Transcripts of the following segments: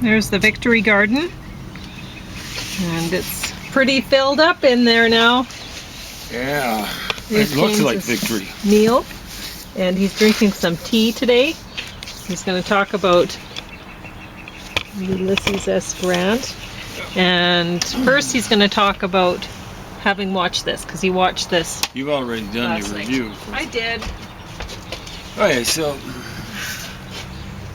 There's the Victory Garden. And it's pretty filled up in there now. Yeah, There's it looks like James's Victory. meal. And he's drinking some tea today. He's going to talk about Ulysses S. Grant. And first he's going to talk about having watched this, because he watched this. You've already done last your night. review. I did. Okay, so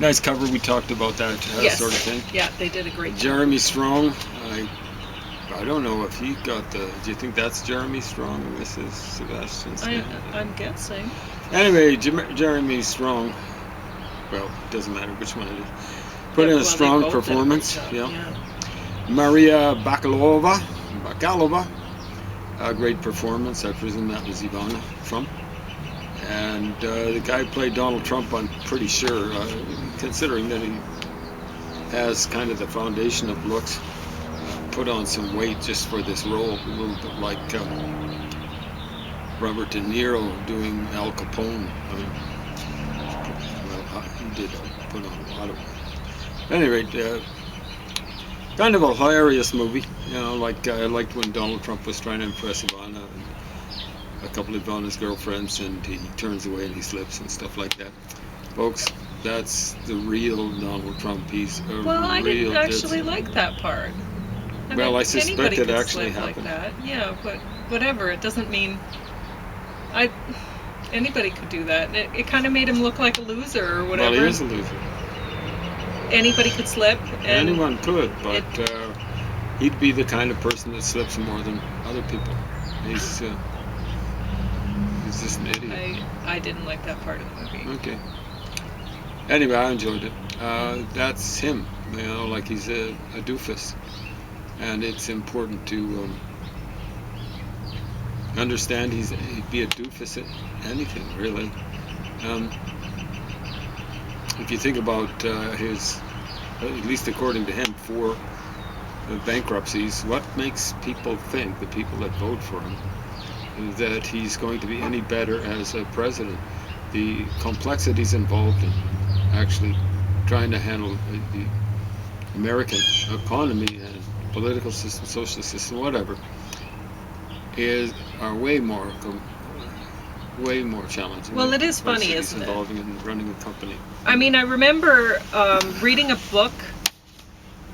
nice cover. We talked about that Yes. sort of thing. Yeah, they did a great job. Jeremy Strong. I don't know if he got the. Do you think that's Jeremy Strong or Mrs. Sebastian Stan? I'm guessing. Anyway, Jeremy Strong. Well, it doesn't matter which one it is. Put in a They strong both did a great performance. job, Yeah. Maria Bakalova, a great performance. I presume that was Ivana Trump. And the guy who played Donald Trump, I'm pretty sure, considering that he has kind of the foundation of looks, put on some weight just for this role, a little bit like Robert De Niro doing Al Capone. I mean, well, he did put on a lot of weight. At any rate, kind of a hilarious movie, you know, like I liked when Donald Trump was trying to impress Ivana and a couple of Ivana's girlfriends, and he turns away and he slips and stuff like that. Folks, that's the real Donald Trump. He's a Well, I real didn't actually like that part. Well, I suspect anybody it could actually slip happened. like that. Yeah, but whatever. It doesn't mean anybody could do that. And it kind of made him look like a loser or whatever. Well, he is a loser. Anybody could slip. And anyone could, but he'd be the kind of person that slips more than other people. He's just an idiot. I didn't like that part of the movie. Okay. Anyway, I enjoyed it. That's him. You know, like he's a doofus. And it's important to understand he'd be a doofus at anything, really. If you think about his, at least according to him, 4 bankruptcies, what makes people think, the people that vote for him, that he's going to be any better as a president? The complexities involved in actually trying to handle the American economy and political system, social system, whatever, are way more challenging. Well, it is funny, complexities isn't it? Involving in running a company. I mean, I remember reading a book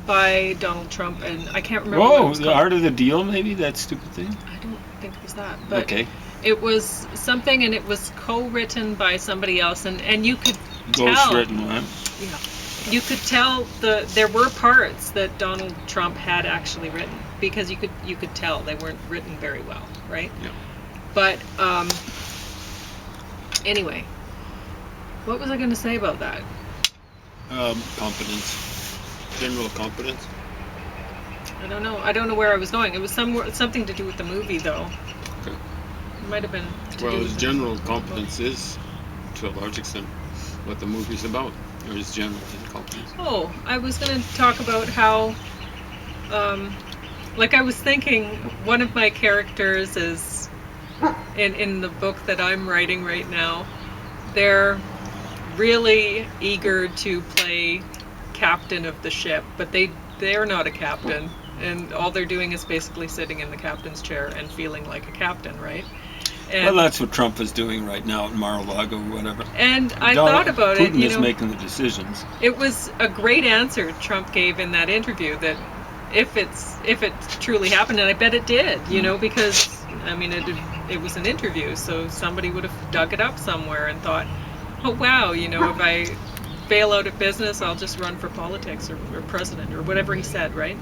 by Donald Trump, and I can't remember what it was The called. Art of the Deal, maybe? That stupid thing? I don't think it was that, but Okay. it was something, and it was co-written by somebody else, and you could tell. Ghostwritten, right? Yeah, you could tell there were parts that Donald Trump had actually written, because you could tell they weren't written very well, right? Yeah. But anyway, what was I going to say about that? Competence. General competence. I don't know where I was going. It was something to do with the movie, though. Okay. It might have been to Well, do his with general competence is, to a large extent, what the movie's about. Or his general incompetence. Oh, I was going to talk about how, like I was thinking, one of my characters is, in the book that I'm writing right now, they're really eager to play captain of the ship, but they're not a captain, and all they're doing is basically sitting in the captain's chair and feeling like a captain, right? And, Well, that's what Trump is doing right now at Mar-a-Lago or whatever. and I thought about Putin it, is making the decisions. it was a great answer Trump gave in that interview, that if it truly happened, and I bet it did, because I mean it was an interview, so somebody would have dug it up somewhere and thought, oh wow, if I fail out at business, I'll just run for politics or president or whatever he said, right?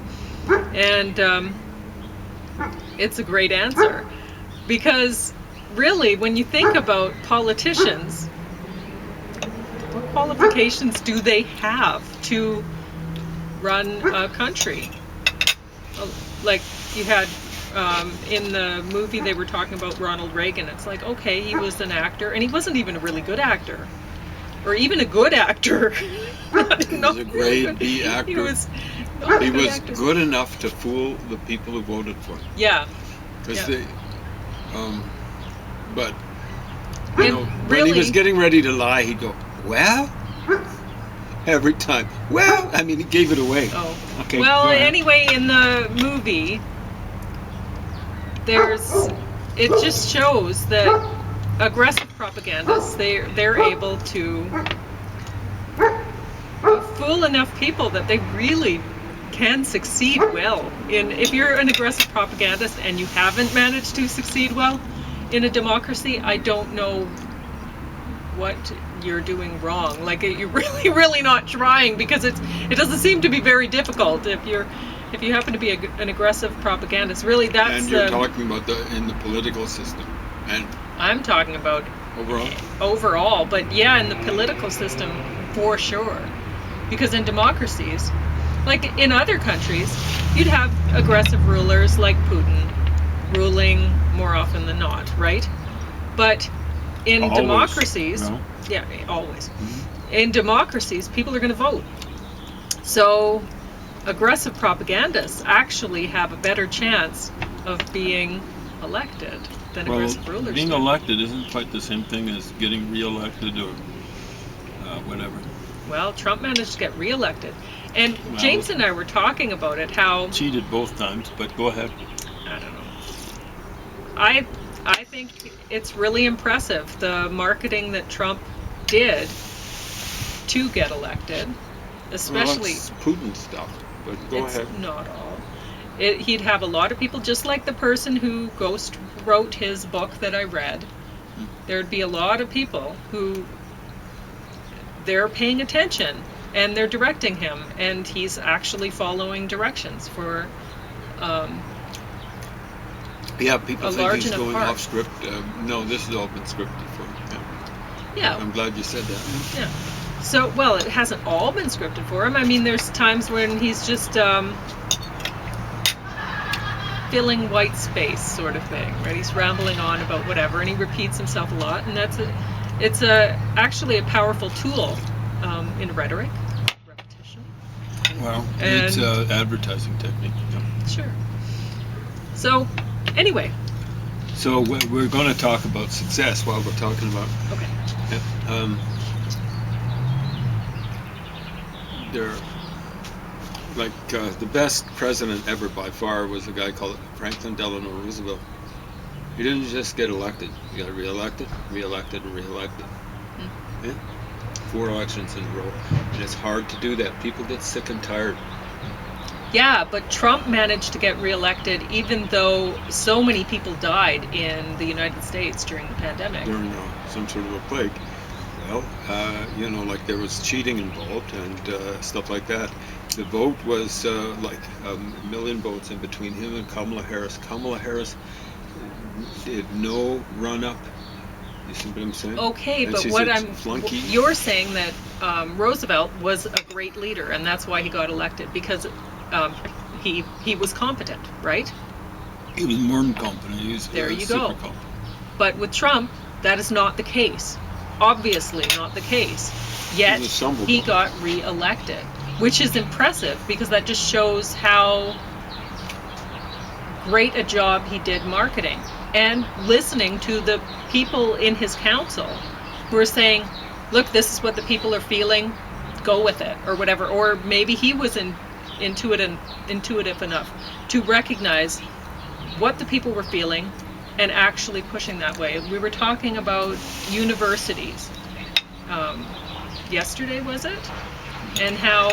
And it's a great answer, because really, when you think about politicians, what qualifications do they have to run a country? Like you had in the movie, they were talking about Ronald Reagan. It's like, okay, he was an actor, and he wasn't even a really good actor, or even a good actor. He was a grade B actor. He was not a He good was actor. good enough to fool the people who voted for him. Yeah. Because Yeah. but And when really- he was getting ready to lie, he'd go, well, every time. Well, I mean, he gave it away. Oh. Okay. Well, go ahead. anyway, in the movie, it just shows that aggressive propagandists, they're able to fool enough people that they really can succeed well. If you're an aggressive propagandist and you haven't managed to succeed well in a democracy, I don't know what you're doing wrong. Like, you're really not trying, because it doesn't seem to be very difficult if you happen to be an aggressive propagandist. Really, that's And you're talking about in the political system, and I'm talking about overall. but yeah, in the political system for sure. Because in democracies, like in other countries, you'd have aggressive rulers like Putin ruling more often than not, right? But in Always, democracies, no? yeah, always. Mm-hmm. In democracies, people are going to vote. So aggressive propagandists actually have a better chance of being elected than aggressive rulers being do. elected isn't quite the same thing as getting re-elected or whatever. Well, Trump managed to get re-elected. And James and I were talking about it, how... Cheated both times, but go ahead. I don't know. I think it's really impressive, the marketing that Trump did to get elected, especially... Well, it's Putin stuff, but go ahead. It's not all. He'd have a lot of people, just like the person who ghost wrote his book that I read. There'd be a lot of people who... they're paying attention and they're directing him, and he's actually following directions for yeah, people a think large he's enough going part. off script. No, this has all been scripted for him. Yeah. I'm glad you said that. Yeah. So, well, it hasn't all been scripted for him. I mean, there's times when he's just filling white space, sort of thing, right? He's rambling on about whatever, and he repeats himself a lot, and it's actually a powerful tool in rhetoric, repetition. Well, And- it's an advertising technique. Yeah. Sure. So, anyway, So we're going to talk about success while we're talking about. okay. There, like the best president ever by far was a guy called Franklin Delano Roosevelt. He didn't just get elected; he got reelected, reelected, and reelected. Yeah, 4 elections in a row, and it's hard to do that. People get sick and tired. Yeah, but Trump managed to get reelected even though so many people died in the United States during the pandemic. During some sort of a plague. Well, like there was cheating involved and stuff like that. The vote was like a million votes in between him and Kamala Harris. Kamala Harris did no run-up. You see what I'm saying? Okay, And but she's what a I'm flunky. you're saying that Roosevelt was a great leader, and that's why he got elected, because he was competent, right? He was more than competent. He was There you super go. competent. But with Trump, that is not the case. Obviously not the case. Yet He was stumbled he on. got re-elected, which is impressive because that just shows how great a job he did marketing and listening to the people in his council who are saying, look, this is what the people are feeling, go with it, or whatever. Or maybe he was intuitive enough to recognize what the people were feeling and actually pushing that way. We were talking about universities yesterday, was it? And how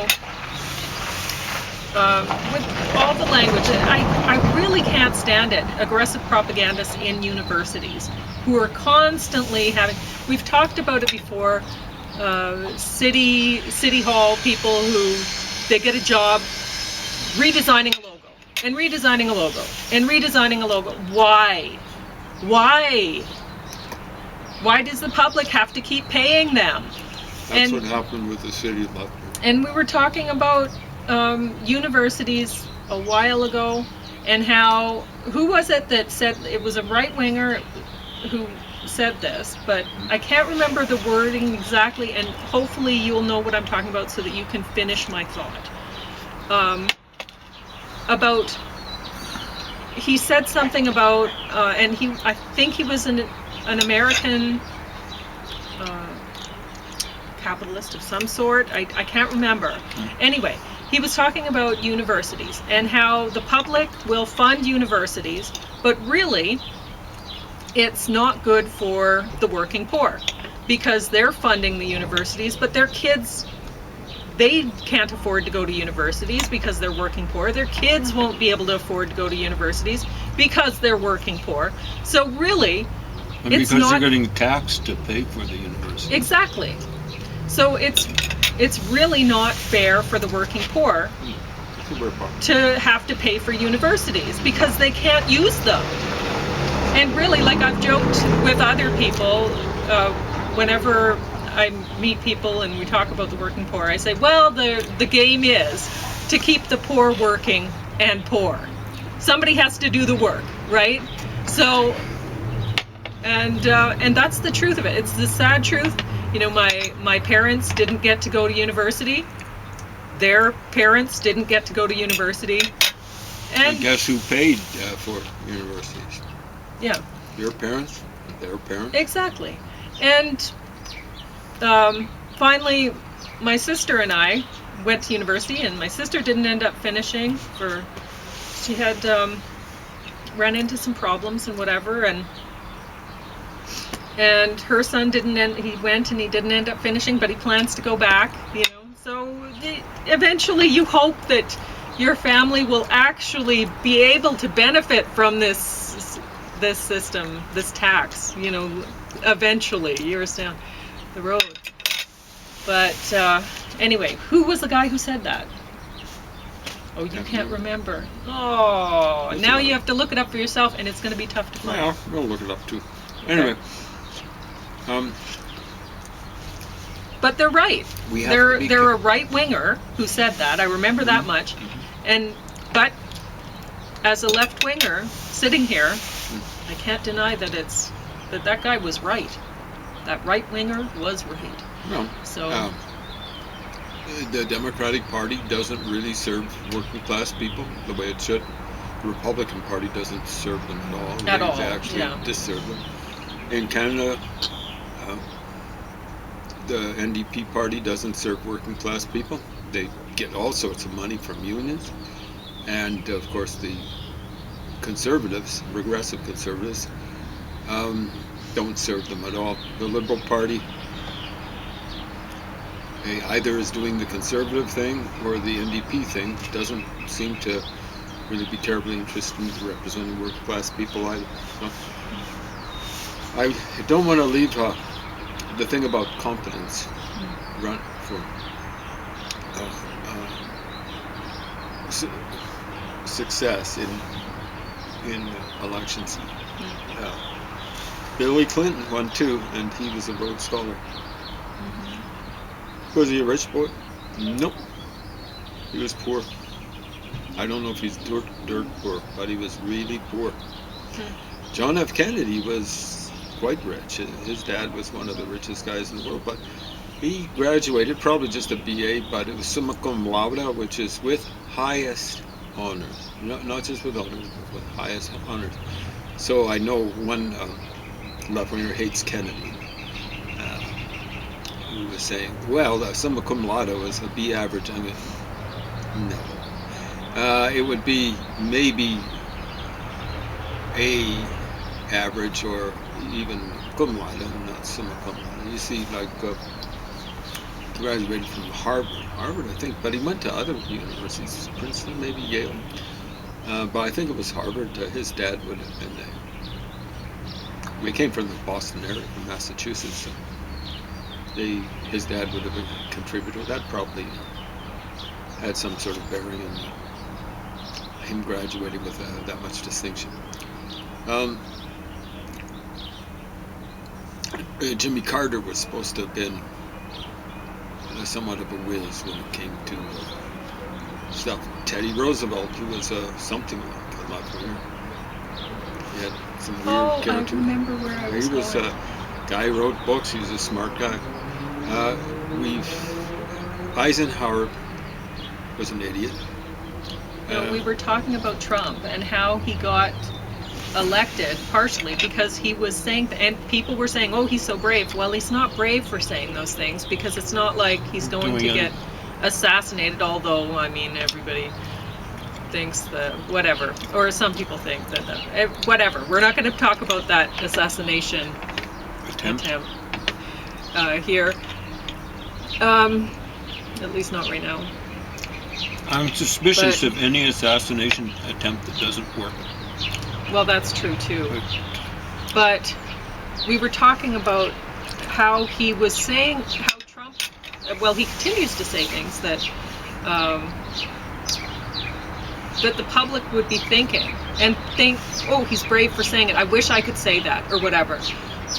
with all the language, I really can't stand it, aggressive propagandists in universities who are constantly having, we've talked about it before, city hall people who, they get a job redesigning a logo, and redesigning a logo, and redesigning a logo. Why? Why does the public have to keep paying them? That's what happened with the city of London. And we were talking about universities a while ago, and how, who was it that said, it was a right-winger who said this, but I can't remember the wording exactly, and hopefully you'll know what I'm talking about so that you can finish my thought. About, he said something about, and I think he was an American capitalist of some sort. I can't remember. Anyway, he was talking about universities and how the public will fund universities, but really it's not good for the working poor because they're funding the universities, but their kids, they can't afford to go to universities because they're working poor. Their kids won't be able to afford to go to universities because they're working poor. So really, And it's because not they're getting taxed to pay for the university. exactly. So it's really not fair for the working poor to have to pay for universities because they can't use them. And really, like I've joked with other people, whenever I meet people and we talk about the working poor, I say, well, the game is to keep the poor working and poor. Somebody has to do the work, right? So, and that's the truth of it. It's the sad truth. You know, my parents didn't get to go to university. Their parents didn't get to go to university. And guess who paid for universities? Yeah. Your parents? Their parents? Exactly. And finally, my sister and I went to university, and my sister didn't end up finishing. She had ran into some problems and whatever, and her son he went and he didn't end up finishing, but he plans to go back, you know. So eventually you hope that your family will actually be able to benefit from this system, this tax, you know, eventually, years down the road. But anyway, who was the guy who said that? Oh, you can't remember. Oh, now you have to look it up for yourself, and it's going to be tough to find. Well, we'll look it up too. Anyway, but they're right. They're a right winger who said that. I remember that much. But as a left winger sitting here, I can't deny that that guy was right. That right winger was right. No. So the Democratic Party doesn't really serve working class people the way it should. The Republican Party doesn't serve them at all. At all, They actually disserve them. In Canada, the NDP party doesn't serve working class people. They get all sorts of money from unions. And of course the conservatives, regressive conservatives, don't serve them at all. The Liberal Party either is doing the conservative thing or the NDP thing. Doesn't seem to really be terribly interested in representing working class people either. So I don't want to leave the thing about competence run for success in elections. Billy Clinton won too, and he was a Rhodes Scholar. Was he a rich boy? Nope. He was poor. I don't know if he's dirt poor, but he was really poor. John F. Kennedy was quite rich. His dad was one of the richest guys in the world, but he graduated, probably just a BA, but it was summa cum laude, which is with highest honors. Not just with honors, but with highest honors. So I know one left winger hates Kennedy. Who was saying, well, summa cum laude was a B average. I mean, no. It would be maybe A average or even cum laude, not summa cum laude. You see, like, graduated from Harvard, I think, but he went to other universities, Princeton, maybe Yale. But I think it was Harvard. His dad would have been there. We came from the Boston area, from Massachusetts. So his dad would have been a contributor. That probably had some sort of bearing in him graduating with that much distinction. Jimmy Carter was supposed to have been somewhat of a whiz when it came to stuff. Teddy Roosevelt, who was something like a left winger. He had some weird character. I remember where I was He was a guy who wrote books. He was a smart guy. Eisenhower was an idiot. We were talking about Trump and how he got elected partially because he was saying, and people were saying, oh, he's so brave. Well, he's not brave for saying those things, because it's not like he's going to get assassinated, although, I mean, everybody thinks that, whatever, or some people think that whatever. We're not going to talk about that assassination attempt here. At least not right now. I'm suspicious of any assassination attempt that doesn't work. Well, that's true too. But we were talking about how he was saying, how Trump, well, he continues to say things that that the public would be thinking and think, oh, he's brave for saying it. I wish I could say that, or whatever.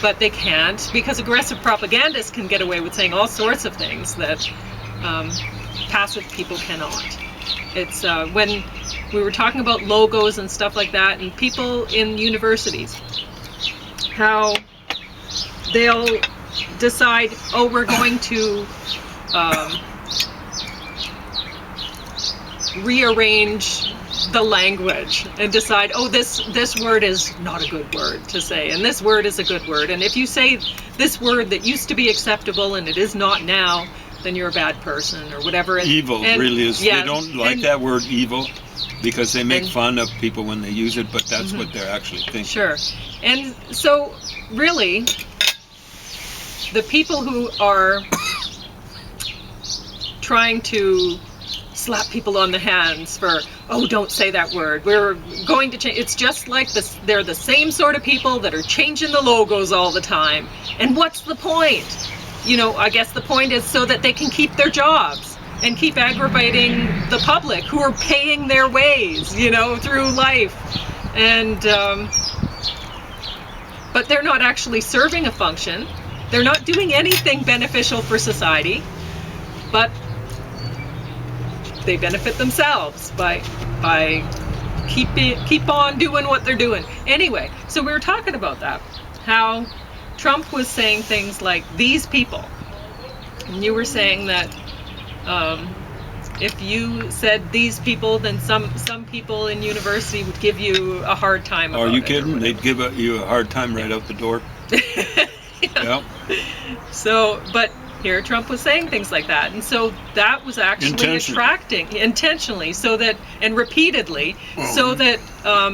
But they can't, because aggressive propagandists can get away with saying all sorts of things that passive people cannot. It's when we were talking about logos and stuff like that, and people in universities, how they'll decide, oh, we're going to rearrange the language and decide, oh, this word is not a good word to say, and this word is a good word, and if you say this word that used to be acceptable and it is not now, then you're a bad person, or whatever. Evil really is. Yeah, they don't like that word evil because they make fun of people when they use it, but that's what they're actually thinking. Sure. And so really the people who are trying to slap people on the hands for, oh, don't say that word, we're going to change, it's just like this, they're the same sort of people that are changing the logos all the time. And what's the point? You know, I guess the point is so that they can keep their jobs and keep aggravating the public who are paying their ways, you know, through life. And but they're not actually serving a function. They're not doing anything beneficial for society, but they benefit themselves by keep on doing what they're doing. Anyway, so we were talking about that, how Trump was saying things like these people, and you were saying that if you said these people, then some people in university would give you a hard time about it. Are you kidding? They'd give you a hard time right out the door. Yeah. So, but here Trump was saying things like that, and so that was actually attracting intentionally, so that, and repeatedly, so that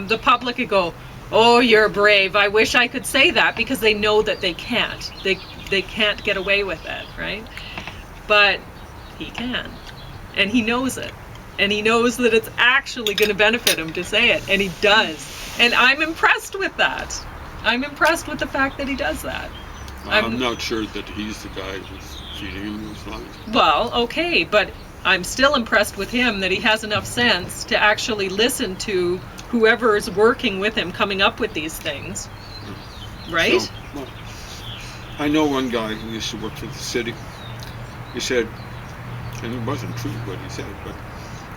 the public could go, oh, you're brave, I wish I could say that, because they know that they can't. They can't get away with it, right? But he can, and he knows it, and he knows that it's actually going to benefit him to say it, and he does. And I'm impressed with that. I'm impressed with the fact that he does that. I'm not sure that he's the guy who's feeding him those lines. Well, okay, but I'm still impressed with him that he has enough sense to actually listen to whoever is working with him coming up with these things, right? So, well, I know one guy who used to work for the city. He said, and it wasn't true what he said, but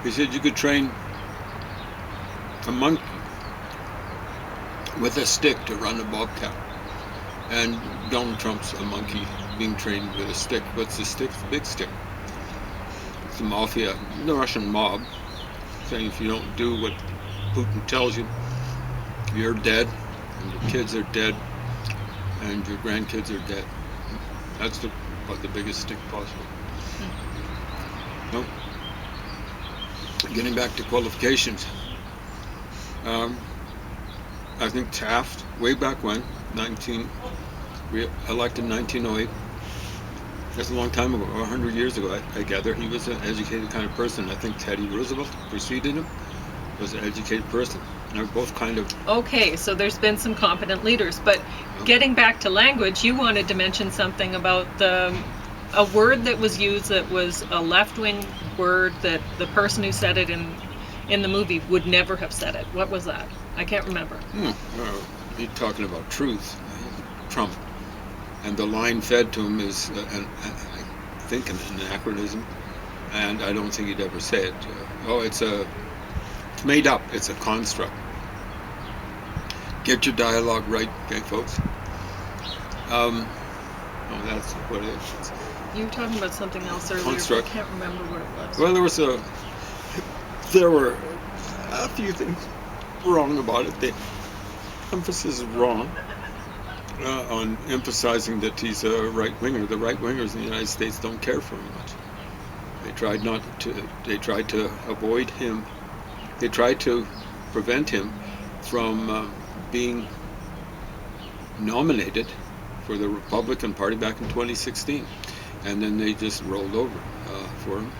he said you could train a monkey with a stick to run a bobcat. And Donald Trump's a monkey being trained with a stick. What's the stick? The big stick. It's the mafia, the Russian mob, saying if you don't do what Putin tells you, you're dead, and your kids are dead, and your grandkids are dead. That's about the biggest stick possible. So, getting back to qualifications, I think Taft, way back when, elected in 1908. That's a long time ago, 100 years ago, I gather. He was an educated kind of person. I think Teddy Roosevelt preceded him, was an educated person. And they're both kind of... Okay, so there's been some competent leaders, but getting back to language, you wanted to mention something about a word that was used that was a left-wing word that the person who said it in the movie would never have said it. What was that? I can't remember. He's talking about truth, Trump. And the line fed to him is, I think, an anachronism. And I don't think he'd ever say it. It's made up. It's a construct. Get your dialogue right, okay, folks? That's what it is. You were talking about something else earlier, Construct. but I can't remember what it was. Well, there were a few things wrong about it. emphasis is wrong on emphasizing that he's a right winger. The right wingers in the United States don't care for him much. They tried to avoid him. They tried to prevent him from being nominated for the Republican Party back in 2016, and then they just rolled over for him.